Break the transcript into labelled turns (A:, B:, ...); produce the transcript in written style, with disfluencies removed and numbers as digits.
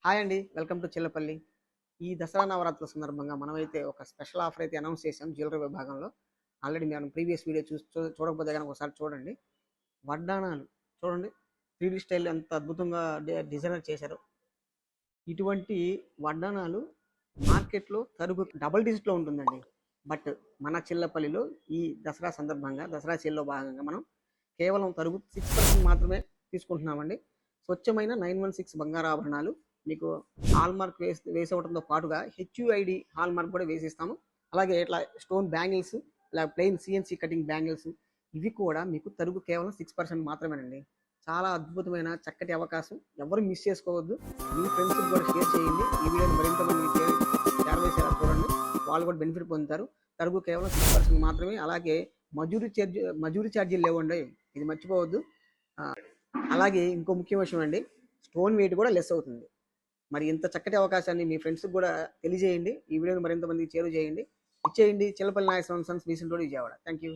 A: Hi అండి. Welcome to Chillapalli. ఈ దసరా నవరాత్రుల సందర్భంగా మనమైతే ఒక స్పెషల్ ఆఫర్ అయితే అనౌన్స్ చేసాం జ్యువెలరీ విభాగంలో. ఆల్రెడీ మనం ప్రీవియస్ వీడియో చూడకపోతే గనక ఒకసారి చూడండి. వడ్డాణాలు చూడండి. 3D స్టైల్ ఎంత అద్భుతంగా డిజైనర్ చేశారో. ఇటువంటి వడ్డాణాలు మార్కెట్‌లో తరుగు డబుల్ డిజిట్‌లో ఉంటుందండి. బట్ మన చిల్లపల్లిలో ఈ దసరా సందర్భంగా దసరా సేల్‌లో భాగంగా మనం కేవలం తరుగు 6% మాత్రమే తీసుకుంటున్నామండి. స్వచ్ఛమైన 916 బంగారు ఆభరణాలు మీకు హాల్మార్క్ వేసవడంతో పాటుగా హెచ్యుఐడి హాల్మార్క్ కూడా వేసిస్తాము. అలాగే ఇట్లా స్టోన్ బ్యాంగిల్స్, ఇలా ప్లెయిన్ సిఎన్సి కటింగ్ బ్యాంగిల్స్ ఇవి కూడా మీకు తరుగు కేవలం 6% మాత్రమేనండి. చాలా అద్భుతమైన చక్కటి అవకాశం. ఎవరు మిస్ చేసుకోవద్దు. మీ ఫ్రెండ్స్కి కూడా షేర్ చేయండి. ఈ వీడియోని మరింత మందికి చేరవేసేలా చూడండి. వాళ్ళు కూడా బెనిఫిట్ పొందుతారు. తరుగు కేవలం 6% మాత్రమే. అలాగే మజూరీ ఛార్జీలు లేవండి, ఇది మర్చిపోవద్దు. అలాగే ఇంకో ముఖ్య విషయం అండి, స్టోన్ వెయిట్ కూడా లెస్ అవుతుంది. మరి ఇంత చక్కటి అవకాశాన్ని మీ ఫ్రెండ్స్కి కూడా తెలియజేయండి. ఈ వీడియోని మరింత మందికి చేరువ చేయండి. ఇచ్చేయండి. Chillapalli Nageswararao Sons, Besant road, Vijayawada. Thank you.